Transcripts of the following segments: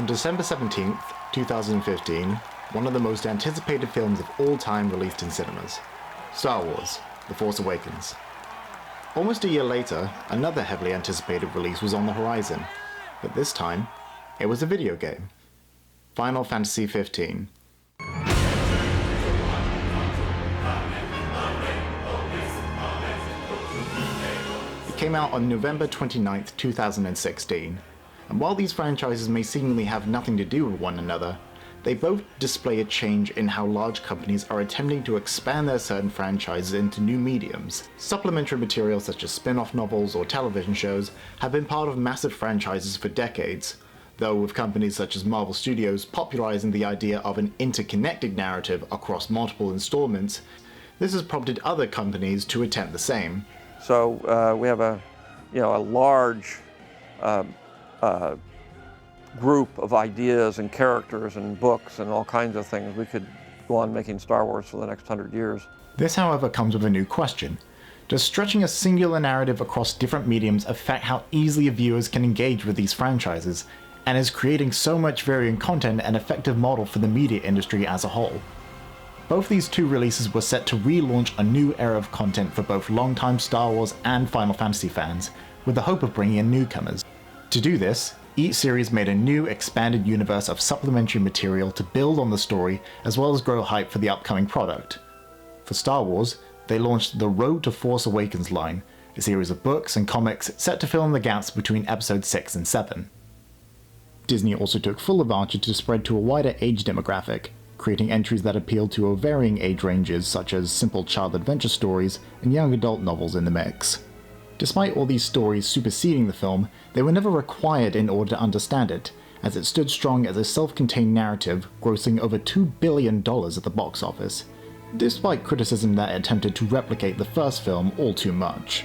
On December 17th, 2015, one of the most anticipated films of all time released in cinemas. Star Wars: The Force Awakens. Almost a year later, another heavily anticipated release was on the horizon, but this time, it was a video game. Final Fantasy XV. It came out on November 29th, 2016, and while these franchises may seemingly have nothing to do with one another, they both display a change in how large companies are attempting to expand their certain franchises into new mediums. Supplementary materials such as spin-off novels or television shows have been part of massive franchises for decades, though with companies such as Marvel Studios popularizing the idea of an interconnected narrative across multiple installments, this has prompted other companies to attempt the same. So we have a large group of ideas and characters and books and all kinds of things. We could go on making Star Wars for the next 100 years. This, however, comes with a new question. Does stretching a singular narrative across different mediums affect how easily viewers can engage with these franchises, and is creating so much varying content an effective model for the media industry as a whole? Both these two releases were set to relaunch a new era of content for both longtime Star Wars and Final Fantasy fans, with the hope of bringing in newcomers. To do this, each series made a new expanded universe of supplementary material to build on the story as well as grow hype for the upcoming product. For Star Wars, they launched the Road to Force Awakens line, a series of books and comics set to fill in the gaps between episodes 6 and 7. Disney also took full advantage to spread to a wider age demographic, creating entries that appealed to varying age ranges such as simple child adventure stories and young adult novels in the mix. Despite all these stories superseding the film, they were never required in order to understand it, as it stood strong as a self-contained narrative, grossing over $2 billion at the box office, despite criticism that it attempted to replicate the first film all too much.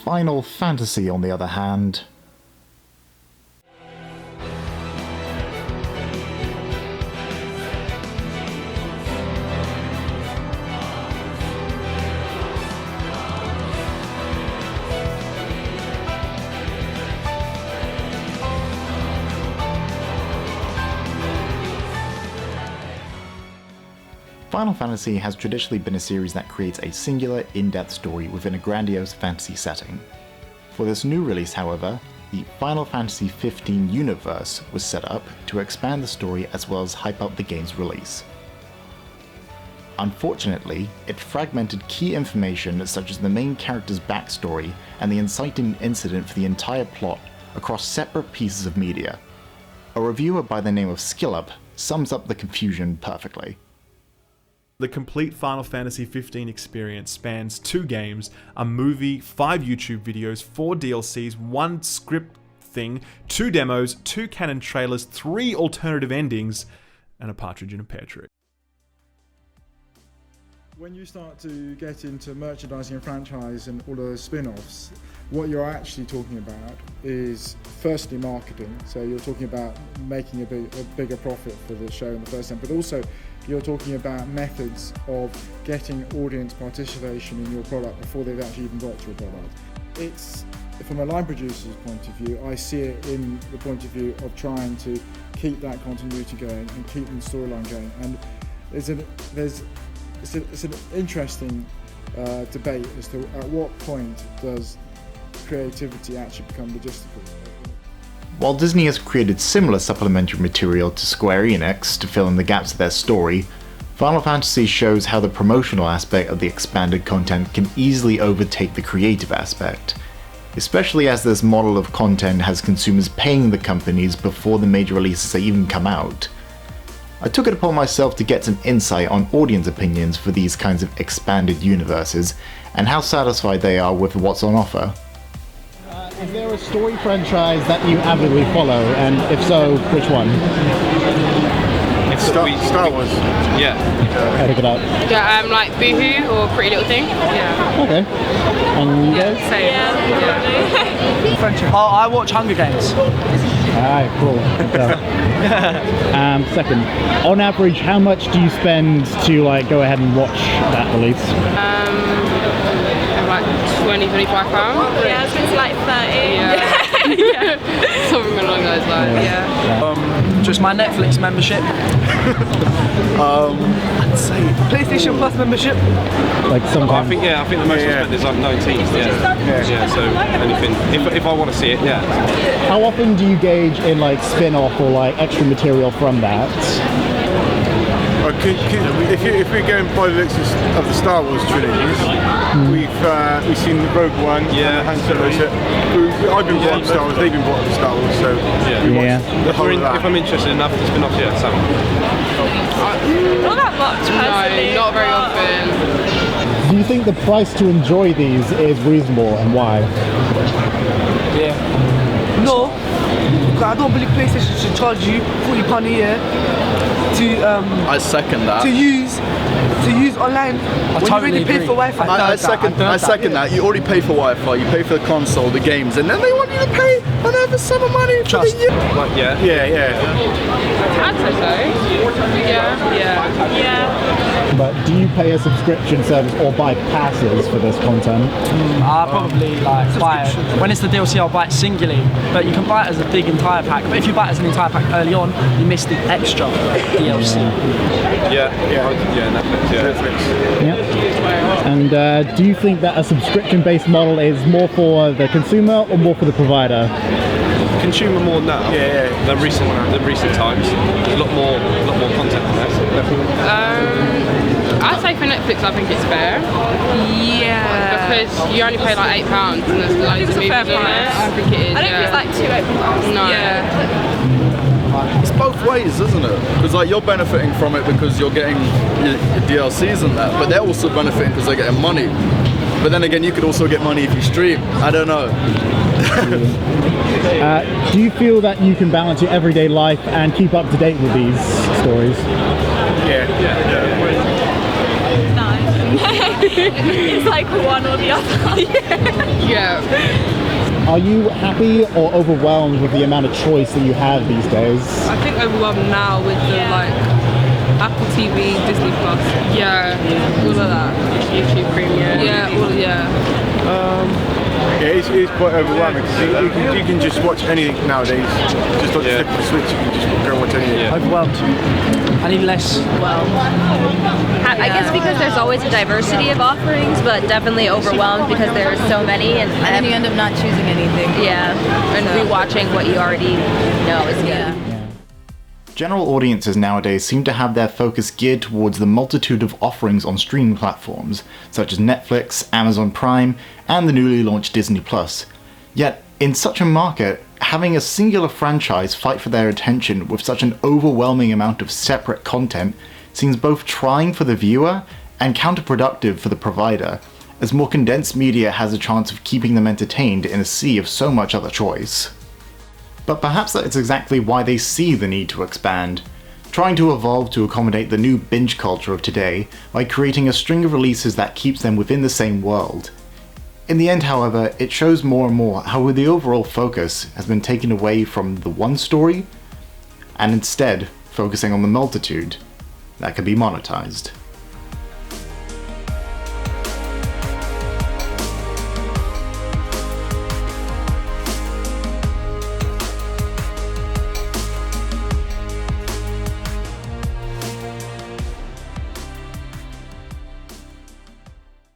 Final Fantasy, on the other hand, Final Fantasy has traditionally been a series that creates a singular, in-depth story within a grandiose fantasy setting. For this new release, however, the Final Fantasy XV universe was set up to expand the story as well as hype up the game's release. Unfortunately, it fragmented key information such as the main character's backstory and the inciting incident for the entire plot across separate pieces of media. A reviewer by the name of SkillUp sums up the confusion perfectly. The complete Final Fantasy XV experience spans 2 games, a movie, 5 YouTube videos, 4 DLCs, 1 script thing, 2 demos, 2 canon trailers, 3 alternative endings, and a partridge in a pear tree. When you start to get into merchandising and franchise and all the spin-offs, what you're actually talking about is firstly marketing. So you're talking about making a bigger profit for the show in the first time, but also you're talking about methods of getting audience participation in your product before they've actually even got to your product. It's, from a line producer's point of view, I see it in the point of view of trying to keep that continuity going and keep the storyline going. And it's an interesting debate as to at what point does creativity actually become logistical. While Disney has created similar supplementary material to Square Enix to fill in the gaps of their story, Final Fantasy shows how the promotional aspect of the expanded content can easily overtake the creative aspect, especially as this model of content has consumers paying the companies before the major releases even come out. I took it upon myself to get some insight on audience opinions for these kinds of expanded universes, and how satisfied they are with what's on offer. Is there a story franchise that you avidly follow, and if so, which one? Star Wars. Yeah. Pick it up. Yeah, like Boohoo or Pretty Little Thing. Yeah. Okay. And you guys? Same. Yeah. Friendship. I watch Hunger Games. Alright, cool. Second, on average, how much do you spend to go ahead and watch that release? Like 20, 25 pounds. Yeah, I was going to say like 30. Yeah. Something along those lines. Yeah. Just my Netflix membership. I'd say PlayStation Plus membership. Like sometimes. I think the most I spent is like 19. Yeah. So anything if I want to see it, yeah. How often do you gauge in like spin-off or like extra material from that? If we're going by the looks of the Star Wars trilogies, we've seen the Rogue One, Han Solo. I've been brought up Star Wars, they've been brought up Star Wars, so we watched the whole of that. If I'm interested enough to spin off, yeah, some. Not that much, personally. No, not very often. Do you think the price to enjoy these is reasonable, and why? Yeah. No, I don't believe PlayStation should charge you £40 a year to I second that. to use online when you already pay for Wi-Fi. I second that. You already pay for Wi-Fi, you pay for the console, the games, and then they want you to pay another sum of money for the year. Like, yeah. I'd say so. Yeah. But do you pay a subscription service or buy passes for this content? I'll probably like buy it. When it's the DLC, I'll buy it singularly, but you can buy it as a big entire pack. But if you buy it as an entire pack early on, you miss the extra DLC. Netflix. Yeah. And do you think that a subscription-based model is more for the consumer or more for the provider? Consumer more now than recent times. There's a lot more content on there. I'd say for Netflix, I think it's fair. Yeah. Because you only pay like £8 and there's loads of movies on there. I think it is. I don't think it's like £2 No. Yeah. It's both ways, isn't it? Because like you're benefiting from it because you're getting your DLCs and that, but they're also benefiting because they're getting money. But then again, you could also get money if you stream. I don't know. Do you feel that you can balance your everyday life and keep up to date with these stories? No. It's like one or the other. Yeah. Are you happy or overwhelmed with the amount of choice that you have these days? I think overwhelmed now with the like Apple TV, Disney Plus. Yeah. All of that. YouTube Premium. It's quite overwhelming because you can just watch anything nowadays. Just on the flip of the switch, you can just go and watch anything. Overwhelmed. I need less. Well, I guess because there's always a diversity of offerings, but definitely overwhelmed because there's so many, and then you end up not choosing anything. Yeah, and rewatching what you already know is good. General audiences nowadays seem to have their focus geared towards the multitude of offerings on streaming platforms, such as Netflix, Amazon Prime, and the newly launched Disney+. Yet, in such a market, having a singular franchise fight for their attention with such an overwhelming amount of separate content seems both trying for the viewer and counterproductive for the provider, as more condensed media has a chance of keeping them entertained in a sea of so much other choice. But perhaps that's exactly why they see the need to expand, trying to evolve to accommodate the new binge culture of today by creating a string of releases that keeps them within the same world. In the end, however, it shows more and more how the overall focus has been taken away from the one story, and instead focusing on the multitude that can be monetized.